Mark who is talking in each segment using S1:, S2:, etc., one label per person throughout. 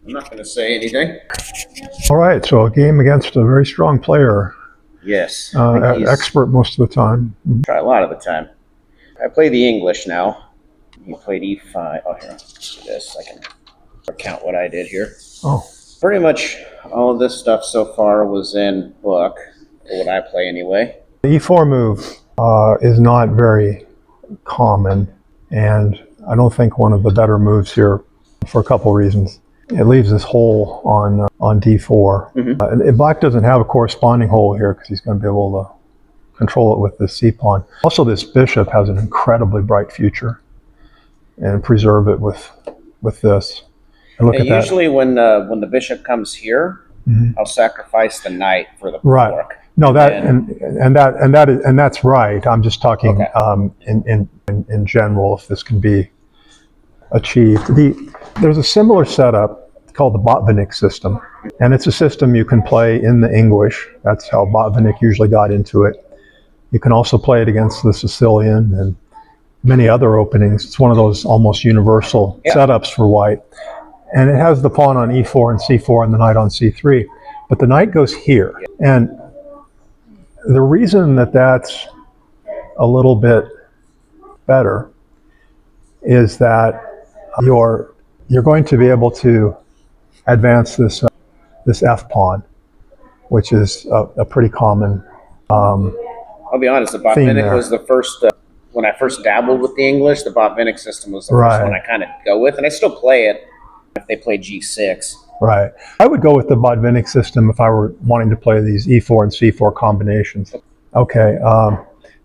S1: I'm not going to say anything.
S2: All right, so a game against a very strong player.
S1: Yes.
S2: Expert most of the time.
S1: Try a lot of the time. I play the English now. He played e5. Oh, here. Let's do this. I can recount what I did here.
S2: Oh.
S1: Pretty much all of this stuff so far was in book, for what I play anyway.
S2: The e4 move is not very common, and I don't think one of the better moves here for a couple reasons. It leaves this hole on d4. And black doesn't have a corresponding hole here because he's going to be able to control it with this c-pawn. Also, this bishop has an incredibly bright future, and preserve it with this. And look at that.
S1: Usually when the bishop comes here, I'll sacrifice the knight for the fork.
S2: No, that's right. I'm just talking in general, if this can be achieved. There's a similar setup called the Botvinnik system, and it's a system you can play in the English. That's how Botvinnik usually got into it. You can also play it against the Sicilian and many other openings. It's one of those almost universal setups for white. And it has the pawn on e4 and c4 and the knight on c3. But the knight goes here. And the reason that that's a little bit better is that you're going to be able to advance this f pawn, which is a pretty common
S1: I'll be honest, the Botvinnik was the first, when I first dabbled with the English, the Botvinnik system was the first one I kind of go with, and I still play it if they play g6.
S2: Right. I would go with the Botvinnik system if I were wanting to play these e4 and c4 combinations. Okay,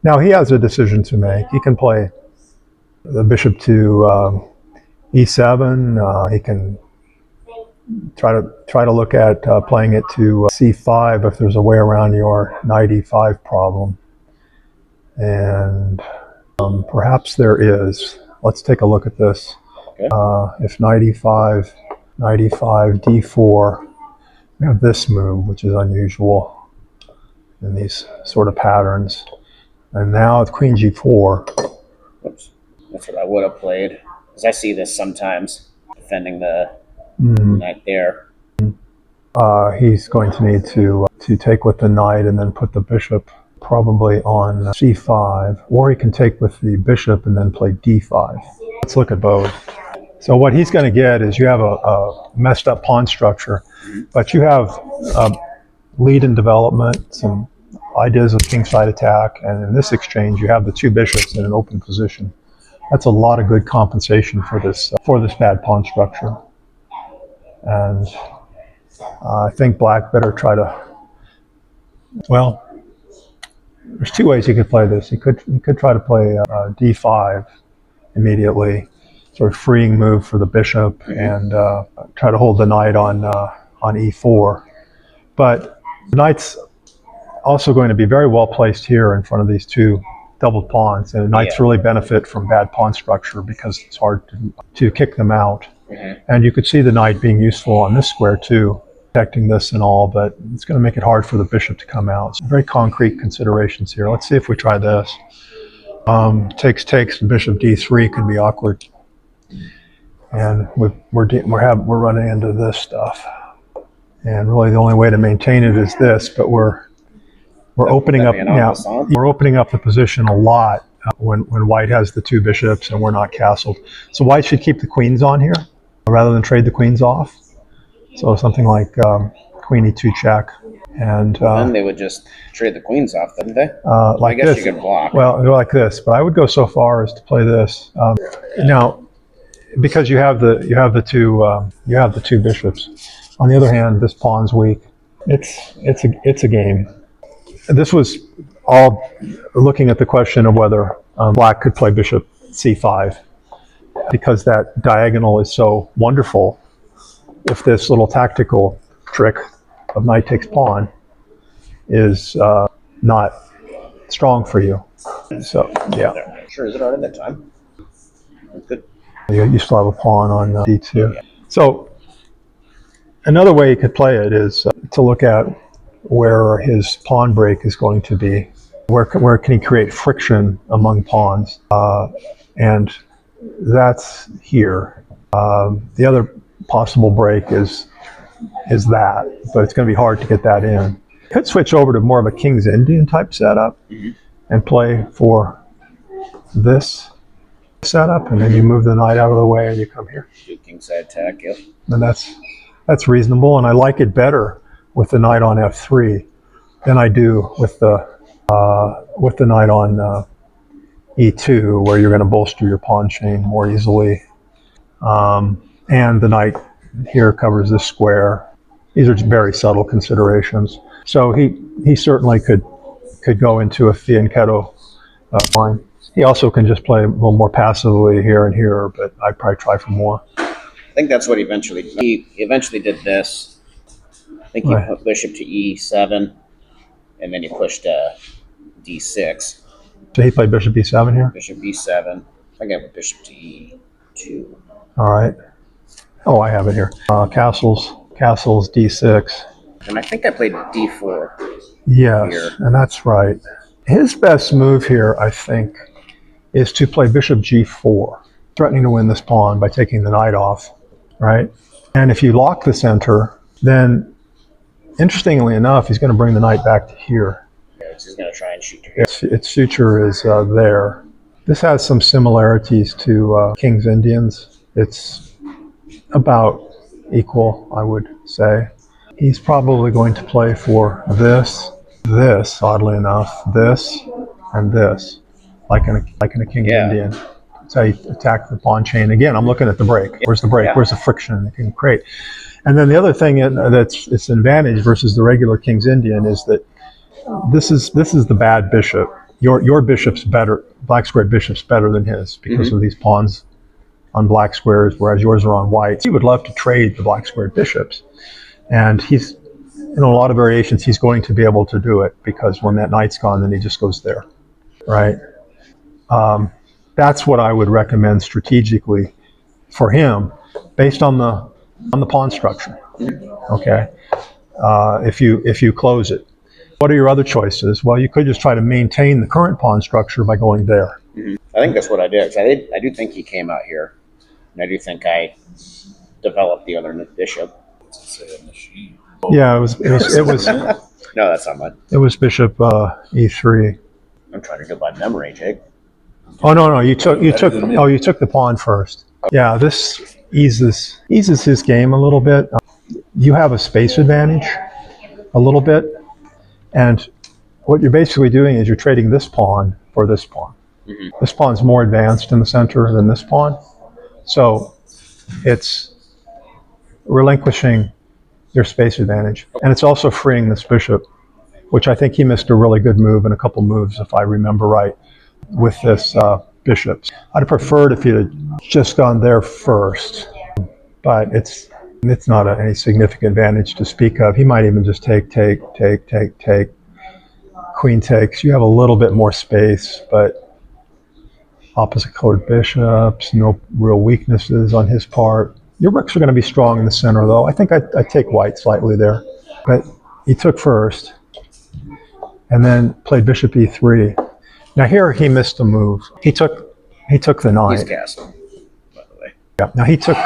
S2: now he has a decision to make. He can play the bishop to e7. He can try to look at playing it to c5 if there's a way around your knight e5 problem. And perhaps there is. Let's take a look at this. Okay. If knight e5, d4, we have this move, which is unusual in these sort of patterns. And now with queen g4.
S1: Oops. That's what I would have played, because I see this sometimes, defending the knight there.
S2: He's going to need to take with the knight and then put the bishop probably on c5, or he can take with the bishop and then play d5. Let's look at both. So what he's going to get is you have a messed up pawn structure, but you have lead in development, some ideas of kingside attack, and in this exchange you have the two bishops in an open position. That's a lot of good compensation for this bad pawn structure. And I think black better try to, well, there's two ways he could play this. He could try to play d5 immediately, sort of freeing move for the bishop, and try to hold the knight on e4. But the knight's also going to be very well placed here in front of these two doubled pawns, and knights really benefit from bad pawn structure because it's hard to kick them out. And you could see the knight being useful on this square too, protecting this and all, but it's going to make it hard for the bishop to come out. So very concrete considerations here. Let's see if we try this. Takes, bishop d3 could be awkward. And we're running into this stuff. And really the only way to maintain it is this, but we're opening up we're opening up the position a lot when white has the two bishops and we're not castled. So white should keep the queens on here rather than trade the queens off. So something like queen e2 check, and
S1: then they would just trade the queens off, didn't they?
S2: Like
S1: I guess
S2: this.
S1: You could block.
S2: Well, like this, but I would go so far as to play this. Now, because you have the two bishops. On the other hand, this pawn's weak. It's a game. This was all looking at the question of whether black could play bishop c5, because that diagonal is so wonderful. If this little tactical trick of knight takes pawn is not strong for you. So, yeah.
S1: Sure, is it already that time? That's good.
S2: You still have a pawn on d2. Yeah. So, another way you could play it is to look at where his pawn break is going to be. Where can he create friction among pawns? And that's here. The other possible break is that, but it's going to be hard to get that in. Could switch over to more of a King's Indian type setup and play for this setup, and then you move the knight out of the way and you come here.
S1: Kingside attack, yep.
S2: And that's reasonable, and I like it better with the knight on f3 than I do with the knight on e2, where you're going to bolster your pawn chain more easily. And the knight here covers this square. These are very subtle considerations. So he certainly could go into a fianchetto line. He also can just play a little more passively here and here, but I'd probably try for more.
S1: I think that's what he eventually did this. I think he put bishop to e7, and then he pushed d6.
S2: So he played bishop e7 here?
S1: Bishop e7. I got bishop to e2.
S2: All right. Oh, I have it here. Castles d6.
S1: And I think I played d4.
S2: Yes,
S1: here.
S2: And that's right. His best move here, I think, is to play bishop g4, threatening to win this pawn by taking the knight off, right? And if you lock the center, then, interestingly enough, he's going to bring the knight back to here.
S1: Yeah, he's going to try and shoot to here.
S2: Its suture is there. This has some similarities to King's Indians. It's about equal, I would say. He's probably going to play for this, oddly enough, this, and this, like in a King Indian. That's how you attack the pawn chain. Again, I'm looking at the break. Where's the break? Yeah. Where's the friction it can create? And then the other thing that's its advantage versus the regular King's Indian is that this is the bad bishop. Your bishop's better, black squared bishop's better than his because of these pawns on black squares, whereas yours are on white. He would love to trade the black squared bishops. And he's, in a lot of variations, he's going to be able to do it because when that knight's gone, then he just goes there, right? That's what I would recommend strategically for him, based on the pawn structure. Okay, if you close it, what are your other choices? Well, you could just try to maintain the current pawn structure by going there.
S1: I think that's what I did. I do think he came out here, and I do think I developed the other bishop.
S2: Yeah, it was
S1: no, that's not mine.
S2: It was bishop e3.
S1: I'm trying to go by memory, Jake.
S2: Oh no, you took the pawn first. Yeah, this eases his game a little bit. You have a space advantage a little bit, and what you're basically doing is you're trading this pawn for this pawn. This pawn's more advanced in the center than this pawn, so it's relinquishing your space advantage, and it's also freeing this bishop, which I think he missed a really good move and a couple moves, if I remember right, with this bishop. I'd have preferred if he'd have just gone there first, but it's not any significant advantage to speak of. He might even just take, queen takes. You have a little bit more space, but opposite colored bishops, no real weaknesses on his part. Your rooks are going to be strong in the center, though. I think I'd take white slightly there. But he took first, and then played bishop e3. Now here he missed a move. He took the knight.
S1: He's castle, by the way.
S2: Yeah. Now he took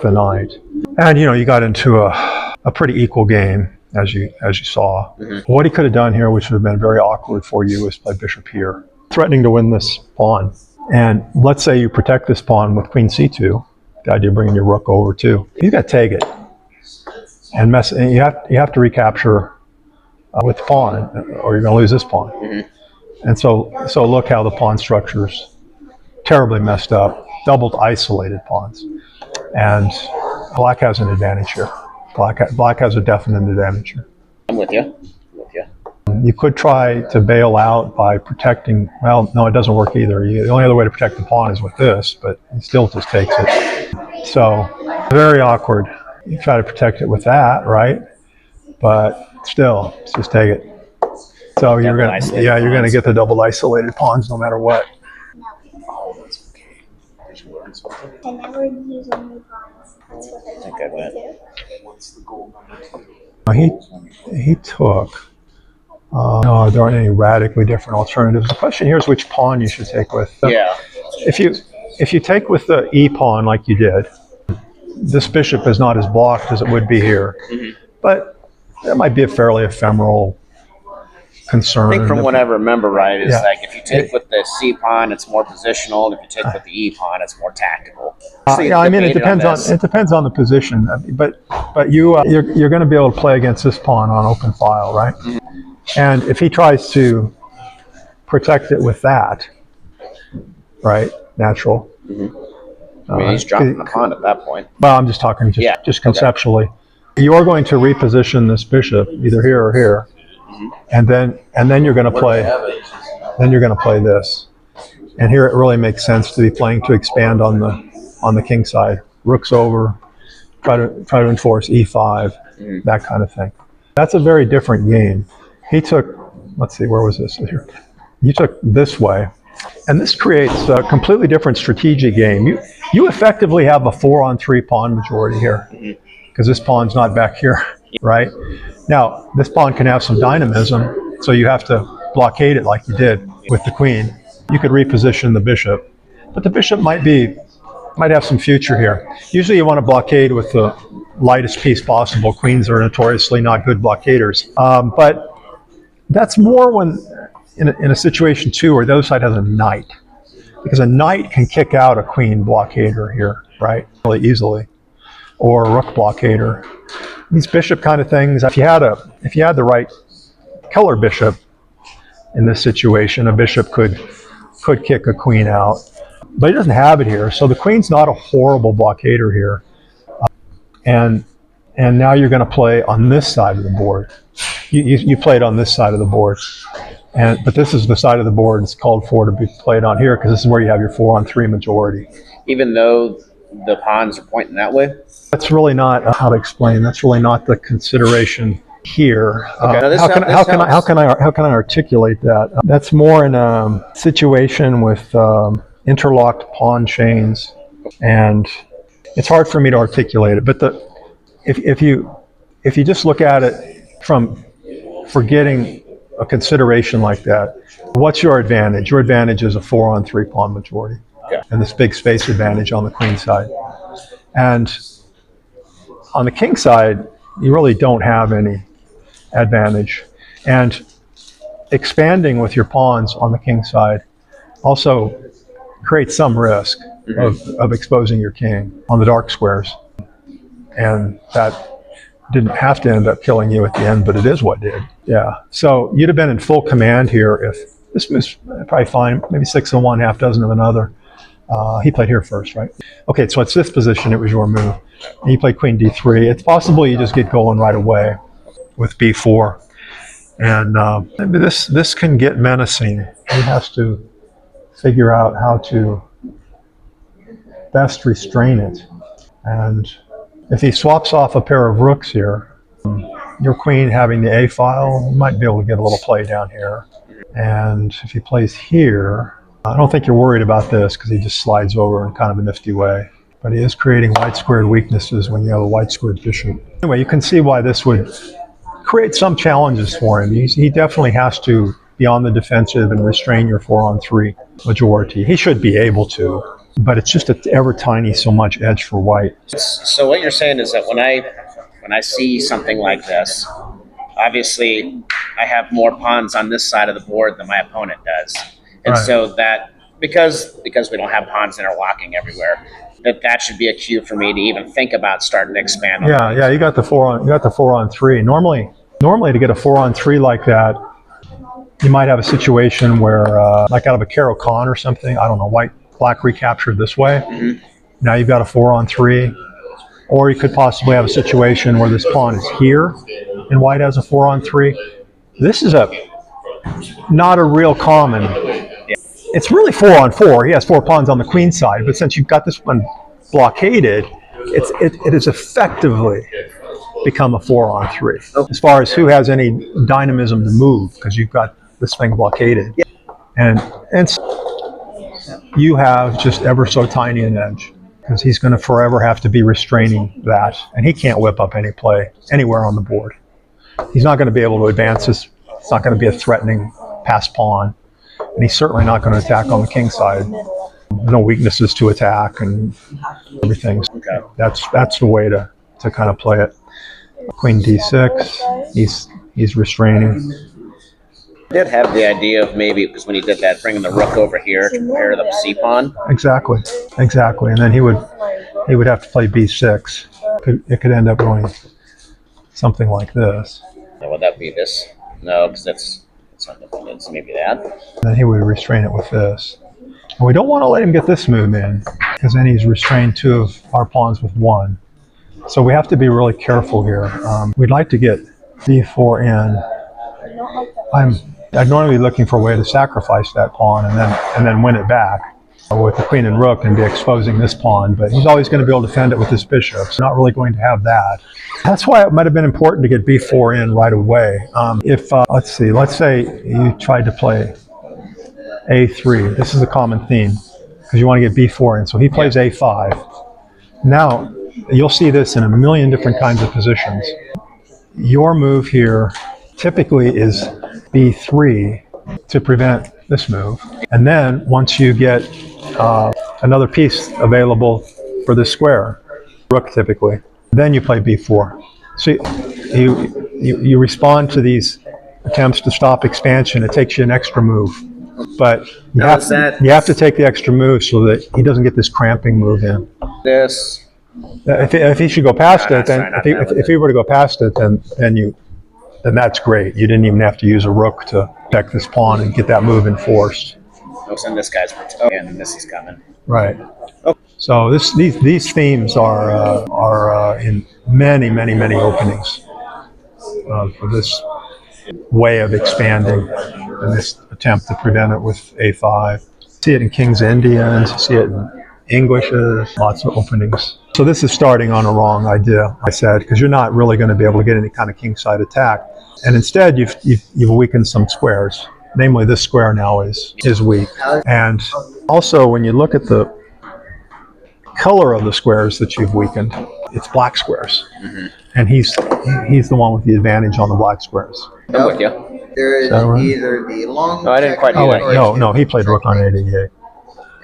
S2: the knight, and you got into a pretty equal game as you saw. What he could have done here, which would have been very awkward for you, is play bishop here, threatening to win this pawn. And let's say you protect this pawn with queen c2. The idea of bringing your rook over too. You got to take it, and you have to recapture with the pawn, or you're going to lose this pawn. And so look how the pawn structure's terribly messed up, doubled isolated pawns, and black has an advantage here. Black has a definite advantage here.
S1: I'm with you.
S2: You could try to bail out by protecting. Well, no, it doesn't work either. The only other way to protect the pawn is with this, but he still just takes it. So very awkward. You try to protect it with that, right? But still, just take it. So you're gonna get the double isolated pawns no matter what.
S1: Oh, that's okay.
S3: I never use only pawns. That's what I
S1: think I went.
S3: What's the goal number 2?
S2: He took. No, there aren't any radically different alternatives. The question here is which pawn you should take with.
S1: Yeah.
S2: If you take with the e pawn like you did, this bishop is not as blocked as it would be here. But that might be a fairly ephemeral concern.
S1: I think from what I remember, right, is like if you take with the C pawn, it's more positional, and if you take with the E pawn, it's more tactical.
S2: Yeah, I mean, it depends on the position. But you're going to be able to play against this pawn on open file, right? And if he tries to protect it with that, right, natural.
S1: I mean, he's dropping the pawn at that point.
S2: Well, I'm just talking just conceptually. Okay. You're going to reposition this bishop either here or here, and then you're going to play. Then you're going to play this, and here it really makes sense to be playing to expand on the king side. Rook's over, try to enforce e5, that kind of thing. That's a very different game. He took, let's see, where was this here? You took this way. And this creates a completely different strategic game. You effectively have a 4-on-3 pawn majority here because this pawn's not back here, right? Now, this pawn can have some dynamism, so you have to blockade it like you did with the queen. You could reposition the bishop, but the bishop might have some future here. Usually you want to blockade with the lightest piece possible. Queens are notoriously not good blockaders. But that's more when in a situation too where the other side has a knight, because a knight can kick out a queen blockader here, right, really easily, or a rook blockader. These bishop kind of things. If you had the right color bishop in this situation, a bishop could kick a queen out, but he doesn't have it here. So the queen's not a horrible blockader here, and now you're going to play on this side of the board. You played on this side of the board. But this is the side of the board it's called for to be played on here because this is where you have your 4-on-3 majority.
S1: Even though the pawns are pointing that way?
S2: That's really not how to explain. That's really not the consideration here.
S1: Okay,
S2: how can I articulate that? That's more in a situation with interlocked pawn chains, and it's hard for me to articulate it. But if you just look at it from forgetting a consideration like that, what's your advantage? Your advantage is a 4-on-3 pawn majority, and this big space advantage on the queen side. And on the king side, you really don't have any advantage. And expanding with your pawns on the king side also creates some risk of exposing your king on the dark squares. And that didn't have to end up killing you at the end, but it is what did. Yeah. So you'd have been in full command here if this was probably fine, maybe 6 of one, half dozen of another. He played here first, right? Okay, so it's this position, it was your move. And you played queen d3. It's possible you just get going right away with b4. And this can get menacing. He has to figure out how to best restrain it. And if he swaps off a pair of rooks here, your queen having the A file, you might be able to get a little play down here. And if he plays here, I don't think you're worried about this because he just slides over in kind of a nifty way. But he is creating white squared weaknesses when you have a white squared bishop. Anyway, you can see why this would create some challenges for him. He definitely has to be on the defensive and restrain your 4-on-3 majority. He should be able to. But it's just ever tiny so much edge for white.
S1: So what you're saying is that when I see something like this, obviously I have more pawns on this side of the board than my opponent does, and so that because we don't have pawns interlocking everywhere, that should be a cue for me to even think about starting to expand.
S2: Yeah, you got the 4-on-3. Normally to get a 4-on-3 like that, you might have a situation where like out of a Caro-Kann or something, I don't know, black recaptured this way. Now you've got a 4-on-3, or you could possibly have a situation where this pawn is here and white has a 4-on-3. This is not a real common. It's really 4-on-4. He has 4 pawns on the queen side, but since you've got this one blockaded, it has effectively become a 4-on-3 as far as who has any dynamism to move, because you've got this thing blockaded. And you have just ever so tiny an edge, because he's going to forever have to be restraining that, and he can't whip up any play anywhere on the board. He's not going to be able to advance it's not going to be a threatening pass pawn, and he's certainly not going to attack on the king side no weaknesses to attack and everything.
S1: Okay.
S2: That's the way to kind of play it. Queen d6. He's restraining.
S1: I did have the idea of maybe, because when he did that, bringing the rook over here to pair the c-pawn.
S2: Exactly. And then he would have to play b6. It could end up going something like this.
S1: Now, would that be this? No, because that's not the one. It's maybe that.
S2: And then he would restrain it with this. And we don't want to let him get this move in, because then he's restrained 2 of our pawns with 1. So we have to be really careful here. We'd like to get d4 in. I'd normally be looking for a way to sacrifice that pawn and then win it back with the queen and rook and be exposing this pawn, but he's always going to be able to defend it with his bishop, so not really going to have that. That's why it might have been important to get b4 in right away. Let's say you tried to play a3. This is a common theme, because you want to get b4 in, so he plays a5. Now, you'll see this in a million different kinds of positions. Your move here typically is b3 to prevent this move. And then once you get another piece available for this square, rook typically, then you play b4. So you respond to these attempts to stop expansion. It takes you an extra move. But you have to take the extra move so that he doesn't get this cramping move in.
S1: This.
S2: If he should go past it, then if he were to go past it, then that's great. You didn't even have to use a rook to protect this pawn and get that move enforced.
S1: And this guy's protecting, and this is coming.
S2: Right. So these themes are in many openings for this way of expanding and this attempt to prevent it with a5. See it in King's Indians, see it in Englishes, lots of openings. So this is starting on a wrong idea, I said, because you're not really going to be able to get any kind of kingside attack. And instead, you've weakened some squares. Namely, this square now is weak. And also, when you look at the color of the squares that you've weakened, it's black squares. Mm-hmm. And he's the one with the advantage on the black squares.
S1: I'm with you.
S4: There is either the long...
S1: No, I didn't quite do that.
S2: No, he played rook on a8.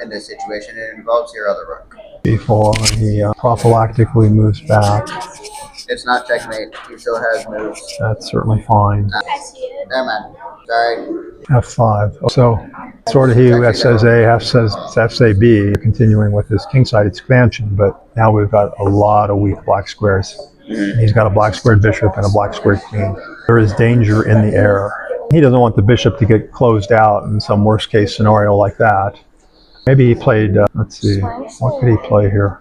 S4: In this situation, it involves your other rook.
S2: b4, and he prophylactically moves back.
S4: It's not checkmate. He still has moves.
S2: That's certainly fine.
S4: Never mind. Sorry.
S2: f5. So sort of he who says A, half say B, continuing with his kingside expansion, but now we've got a lot of weak black squares. Mm-hmm. He's got a black squared bishop and a black squared queen. There is danger in the air. He doesn't want the bishop to get closed out in some worst case scenario like that. Maybe he played, let's see, what could he play here?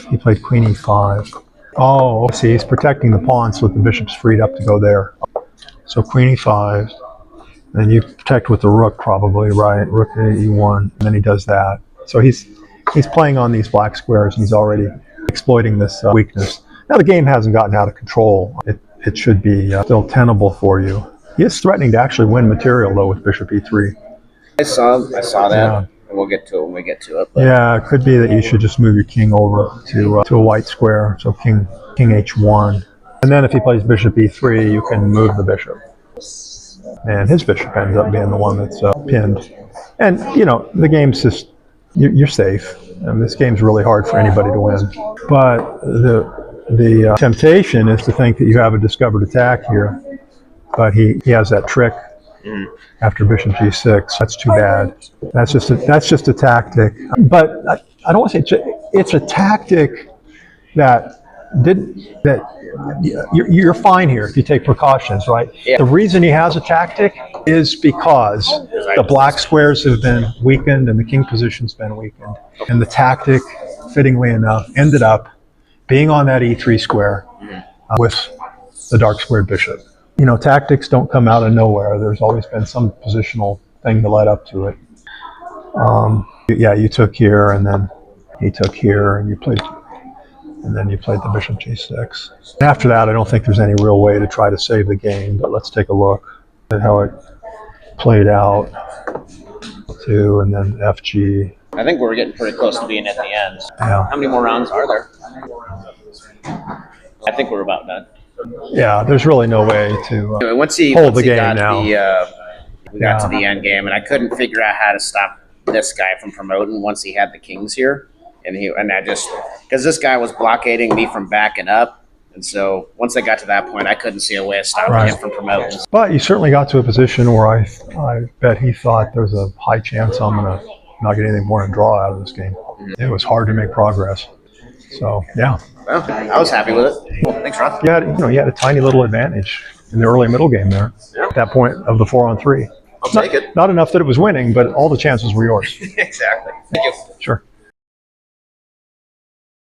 S2: He played queen e5. Oh, see, he's protecting the pawn so that the bishop's freed up to go there. So queen e5, and you protect with the rook probably, right? Rook e1, and then he does that. So he's playing on these black squares, and he's already exploiting this weakness. Now the game hasn't gotten out of control. It should be still tenable for you. He is threatening to actually win material, though, with bishop e3.
S1: I saw that.
S2: Yeah.
S1: We'll get to it when we get to it. But.
S2: Yeah, it could be that you should just move your king over to a white square, so king h1. And then if he plays bishop e3, you can move the bishop. And his bishop ends up being the one that's pinned. And, the game's just, you're safe. And this game's really hard for anybody to win. But the temptation is to think that you have a discovered attack here. But he has that trick. After bishop g6, that's too bad. That's just a tactic. But I don't want to say it's a tactic that you're fine here if you take precautions, right? Yeah. The reason he has a tactic is because the black squares have been weakened and the king position's been weakened, and the tactic, fittingly enough, ended up being on that e3 square with the dark squared bishop. Tactics don't come out of nowhere. There's always been some positional thing to lead up to it. You took here, and then he took here, and then you played the bishop g6. After that, I don't think there's any real way to try to save the game, but let's take a look at how it played out. 2, and then fg.
S1: I think we're getting pretty close to being at the end.
S2: Yeah.
S1: How many more rounds are there? I think we're about done.
S2: Yeah, there's really no way to
S1: once he
S2: hold the game
S1: got
S2: now.
S1: We got to the end game, and I couldn't figure out how to stop this guy from promoting once he had the kings here, and I just because this guy was blockading me from backing up. And so once I got to that point, I couldn't see a way of stopping him from promoting.
S2: But you certainly got to a position where I bet he thought there's a high chance I'm going to not get anything more than a draw out of this game. It was hard to make progress. So, yeah.
S1: Well, I was happy with it. Well, thanks, Ron.
S2: You had a tiny little advantage in the early middle game there. At that point of the 4-on-3.
S1: I'll take it.
S2: Not enough that it was winning, but all the chances were yours.
S1: Exactly. Thank you.
S2: Sure.